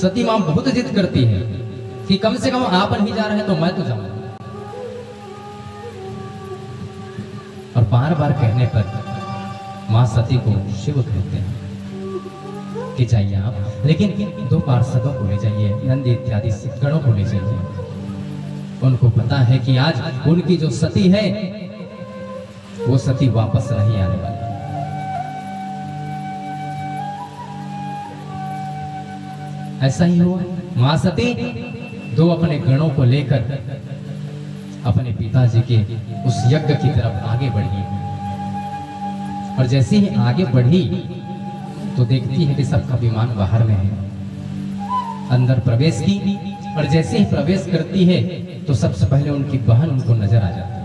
सती मां बहुत जिद करती है कि कम से कम आप नहीं जा रहे हैं तो मैं तो जाऊंगा। और बार बार कहने पर मां सती को शिव कहते हैं कि जाइए आप, लेकिन 2 पार्षदों को ले जाइए, नंद इत्यादि गणों को ले जाइए। उनको पता है कि आज उनकी जो सती है वो सती वापस नहीं आने वाली। ऐसा ही हुआ। मां सती 2 अपने गणों को लेकर अपने पिताजी के उस यज्ञ की तरफ आगे बढ़ी, और जैसे ही आगे बढ़ी तो देखती है कि सबका विमान बाहर में है। अंदर प्रवेश की, और जैसे ही प्रवेश करती है तो सबसे पहले उनकी बहन उनको नजर आ जाती है।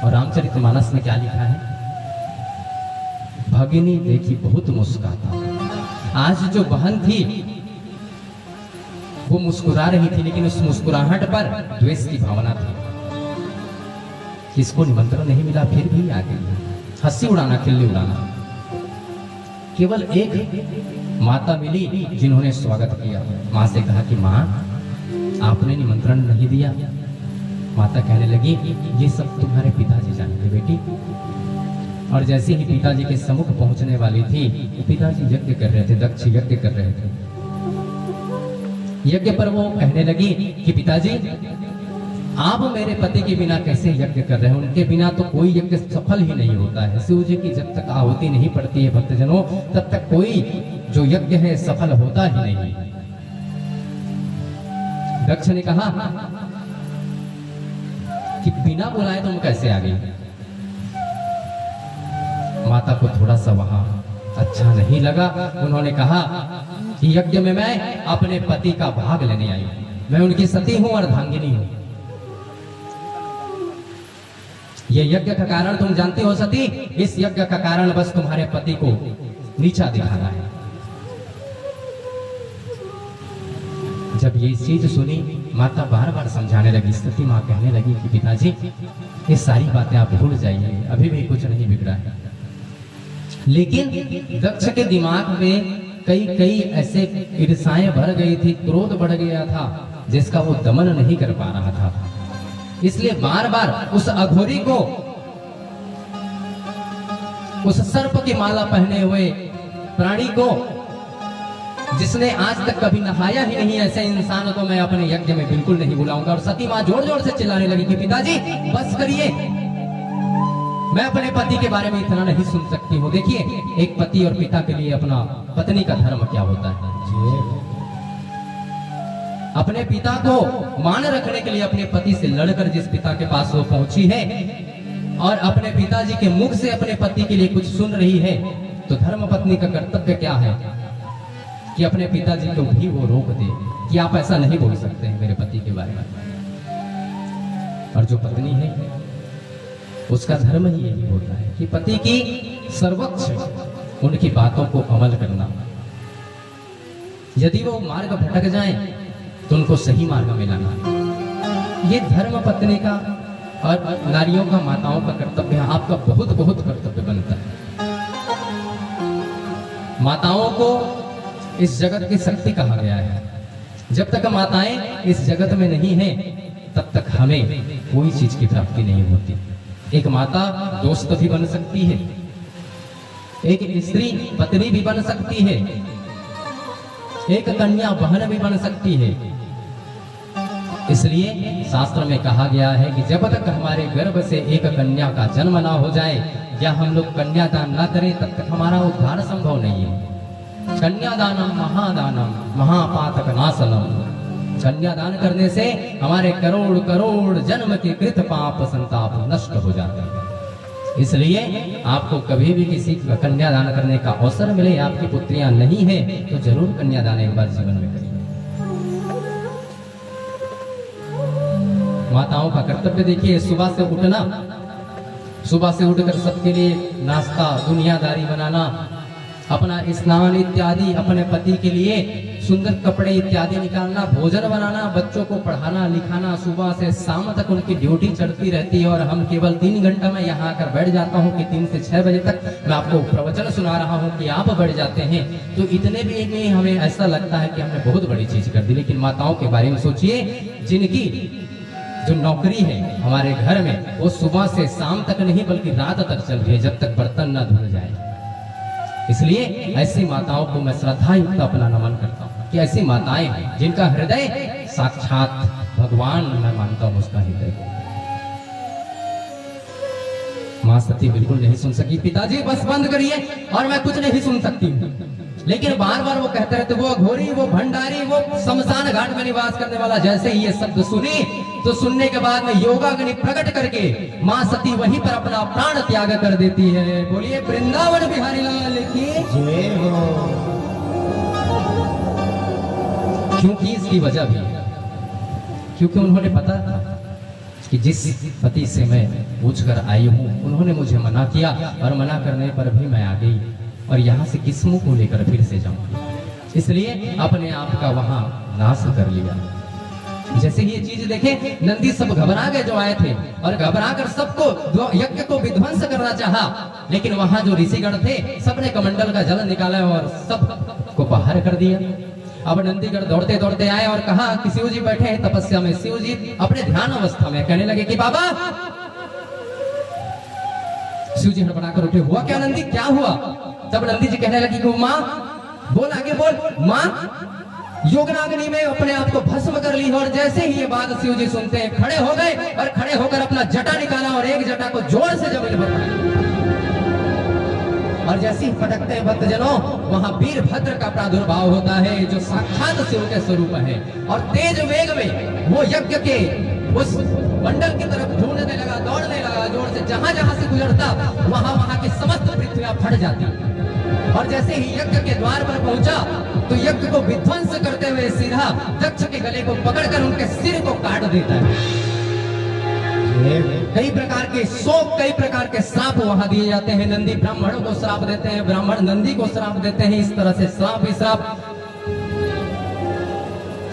और रामचरितमानस में क्या लिखा है? भगिनी देखी बहुत मुस्कुराता। आज जो बहन थी वो मुस्कुरा रही थी, लेकिन उस मुस्कुराहट पर द्वेष की भावना थी। किसको निमंत्रण नहीं मिला फिर भी आ गई, हंसी उड़ाना, खिल्ली उड़ाना। केवल एक माता मिली जिन्होंने स्वागत किया। मां से कहा कि मां, आपने निमंत्रण नहीं दिया। माता कहने लगी, ये सब तुम्हारे पिताजी जानेंगे बेटी। और जैसे ही पिताजी के सम्मुख पहुंचने वाली थी, पिताजी यज्ञ कर रहे थे, दक्ष यज्ञ कर रहे थे। यज्ञ पर वो कहने लगी कि पिताजी, आप मेरे पति के बिना कैसे यज्ञ कर रहे हैं? उनके बिना तो कोई यज्ञ सफल ही नहीं होता है। शिव जी की जब तक आहुति नहीं पड़ती है भक्तजनों, तब तक कोई जो यज्ञ है सफल होता ही नहीं। दक्ष ने कहा कि बिना बुलाए तुम कैसे आ गई? माता को थोड़ा सा वहां अच्छा नहीं लगा। उन्होंने कहा कि यज्ञ में मैं अपने पति का भाग लेने आई हूं, मैं उनकी सती हूं, अर्धांगिनी हूं। ये यज्ञ का कारण तुम जानते हो सती, इस यज्ञ का कारण बस तुम्हारे पति को नीचा दिखाना है। जब ये चीज सुनी, माता बार बार समझाने लगी। सती मां कहने लगी कि पिताजी, ये सारी बातें आप भूल जाइए, अभी भी कुछ नहीं बिगड़ा है। लेकिन दक्ष के दिमाग में कई ऐसे ईर्ष्याएं भर गई थी, क्रोध बढ़ गया था, जिसका वो दमन नहीं कर पा रहा था। इसलिए बार बार उस अघोरी को, उस सर्प की माला पहने हुए प्राणी को, जिसने आज तक कभी नहाया ही नहीं, ऐसे इंसान को मैं अपने यज्ञ में बिल्कुल नहीं बुलाऊंगा। और सती मां जोर जोर से चिल्लाने लगी कि पिताजी बस करिए, मैं अपने पति के बारे में इतना नहीं सुन सकती हूँ। देखिए, एक पति और पिता के लिए अपना पत्नी का धर्म क्या होता है। अपने पिता को मान रखने के लिए अपने पति से लड़कर जिस पिता के पास वो पहुंची है, और अपने पिताजी के मुख से अपने पति के लिए कुछ सुन रही है, तो धर्म पत्नी का कर्तव्य क्या है कि अपने पिताजी को भी वो रोक दे कि आप ऐसा नहीं बोल सकते हैं मेरे पति के बारे में। और जो पत्नी है उसका धर्म ही यही होता है कि पति की सर्वोच्च उनकी बातों को अमल करना। यदि वो मार्ग भटक जाएं तो उनको सही मार्ग में लाना। ये धर्म पत्नी का और नारियों का, माताओं का कर्तव्य है। आपका बहुत बहुत कर्तव्य बनता है। माताओं को इस जगत की शक्ति कहा गया है। जब तक माताएं इस जगत में नहीं है, तब तक हमें कोई चीज की प्राप्ति नहीं होती। एक माता दोस्त भी बन सकती है, एक स्त्री पत्नी भी बन सकती है, एक कन्या बहन भी बन सकती है। इसलिए शास्त्र में कहा गया है कि जब तक हमारे गर्भ से एक कन्या का जन्म ना हो जाए या हम लोग कन्यादान ना करें, तब तक हमारा उद्धार संभव नहीं है। कन्यादानम महादानम महापातक नाशनम। कन्यादान करने से हमारे करोड़ करोड़ जन्म के कृत पाप संताप नष्ट हो जाते हैं। इसलिए आपको कभी भी किसी का कन्यादान करने का अवसर मिले, आपकी पुत्रियां नहीं है, तो जरूर कन्यादान एक बार जीवन में करिए। माताओं का कर्तव्य देखिए, सुबह से उठना, सुबह से उठकर सबके लिए नाश्ता दुनियादारी बनाना, अपना स्नान इत्यादि, अपने पति के लिए सुंदर कपड़े इत्यादि निकालना, भोजन बनाना, बच्चों को पढ़ाना लिखाना, सुबह से शाम तक उनकी ड्यूटी चलती रहती है। और हम केवल 3 घंटा में यहाँ आकर बैठ जाता हूँ कि 3 से 6 बजे तक मैं आपको प्रवचन सुना रहा हूँ कि आप बैठ जाते हैं। तो इतने भी में हमें ऐसा लगता है कि हमने बहुत बड़ी चीज कर दी। लेकिन माताओं के बारे में सोचिए, जिनकी जो नौकरी है हमारे घर में, वो सुबह से शाम तक नहीं बल्कि रात तक चल रही है, जब तक बर्तन न धुल जाए। इसलिए ऐसी माताओं को मैं श्रद्धा युक्त अपना नमन करता हूँ कि ऐसी माताएं हैं जिनका हृदय साक्षात भगवान मैं मानता हूँ उसका हृदय को। मां सती बिल्कुल नहीं सुन सकी, पिताजी बस बंद करिए और मैं कुछ नहीं सुन सकती हूँ। लेकिन बार बार वो कहते रहते, वो घोरी, वो भंडारी, वो शमशान घाट में निवास करने वाला। जैसे ही ये शब्द सुनी तो सुनने के बाद में योगाग्नि प्रकट करके मां सती वहीं पर अपना प्राण त्याग कर देती है। बोलिए वृंदावन बिहारी लाल की जय हो। क्योंकि इसकी वजह भी है, क्योंकि उन्होंने पता था कि जिस पति से मैं पूछकर आई हूं उन्होंने मुझे मना किया, और मना करने पर भी मैं आ गई, और यहाँ से किस मुंह को लेकर फिर से जाऊंगी। इसलिए अपने आप का वहां नाश कर लिया। जैसे ये चीज देखे, नंदी सब घबरा गए जो आए थे, और घबरा कर सबको यज्ञ को विध्वंस करना चाहा। लेकिन वहां जो ऋषिगण थे सबने कमंडल का जल निकाला और सबको बाहर कर दिया। अब नंदीगण दौड़ते दौड़ते आए और कहा कि शिव जी बैठे हैं तपस्या में। शिव जी अपने ध्यान अवस्था में कहने लगे कि बाबा। शिव जी हड़बड़ाकर उठे, हुआ क्या नंदी, क्या हुआ? तब नंदी जी कहने लगी कि माँ बोल, आगे बोल। माँ योगनाग्नि में अपने आप को भस्म कर ली। और जैसे ही ये बात शिव जी सुनते हैं, खड़े हो गए और खड़े होकर अपना जटा निकाला और एक जटा को जोर से जमीन पर पटका। और जैसे ही पटकते हैं भक्तजनों, वहां वीरभद्र का प्रादुर्भाव होता है जो साक्षात शिव के स्वरूप है। और तेज वेग में वो यज्ञ के उस मंडल की तरफ ढूंढने लगा, दौड़ने लगा जोर से। जहां जहां से गुजरता वहां वहां की समस्त पृथ्वियां फट जाती। और जैसे ही यज्ञ के द्वार पर पहुंचा तो यज्ञ को विध्वंस करते हुए सीधा दक्ष के गले को पकड़कर उनके सिर को काट देता है। कई प्रकार के शोक, कई प्रकार के श्राप वहां दिए जाते हैं। नंदी ब्राह्मणों को श्राप देते हैं, ब्राह्मण नंदी को श्राप देते हैं। इस तरह से श्राप ही श्राप।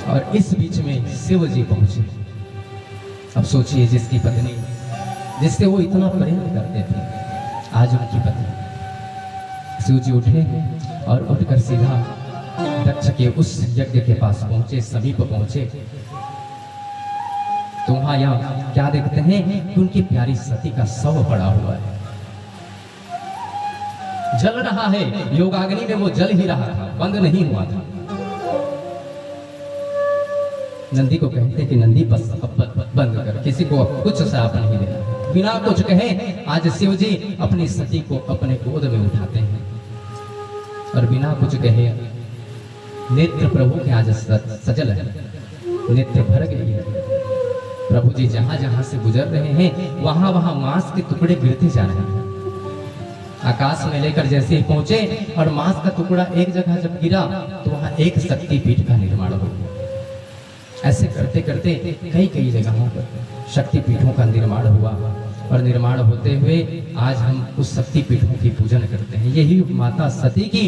और इस बीच में शिव जी पहुंचे। अब सोचिए, जिसकी पत्नी, जिससे वो इतना प्रेम करते थे, आज उनकी पत्नी। शिव जी उठे और उठकर सीधा दक्ष के उस यज्ञ के पास पहुंचे, समीप पहुंचे। तो वहां यहाँ क्या देखते हैं कि उनकी प्यारी सती का शव पड़ा हुआ है, जल रहा है। योगाग्नि में वो जल ही रहा था, बंद नहीं हुआ था। नंदी को कहते कि नंदी बस अब बंद कर, किसी को कुछ श्राप नहीं देना। बिना कुछ कहे आज शिव जी अपनी सती को अपने गोद में उठाते हैं और बिना कुछ कहे नेत्र प्रभु के आज सजल है, नेत्र भर गई है। प्रभु जी जहां जहां से गुजर रहे हैं वहां वहां मांस के टुकड़े गिरते जा रहे हैं। आकाश में लेकर जैसे ही पहुंचे और मांस का टुकड़ा एक जगह जब गिरा तो वहां एक शक्तिपीठ का निर्माण हो गया। ऐसे करते करते कई कई जगहों पर शक्तिपीठों का निर्माण हुआ, और निर्माण होते हुए आज हम उस शक्तिपीठों की पूजन करते हैं। यही माता सती की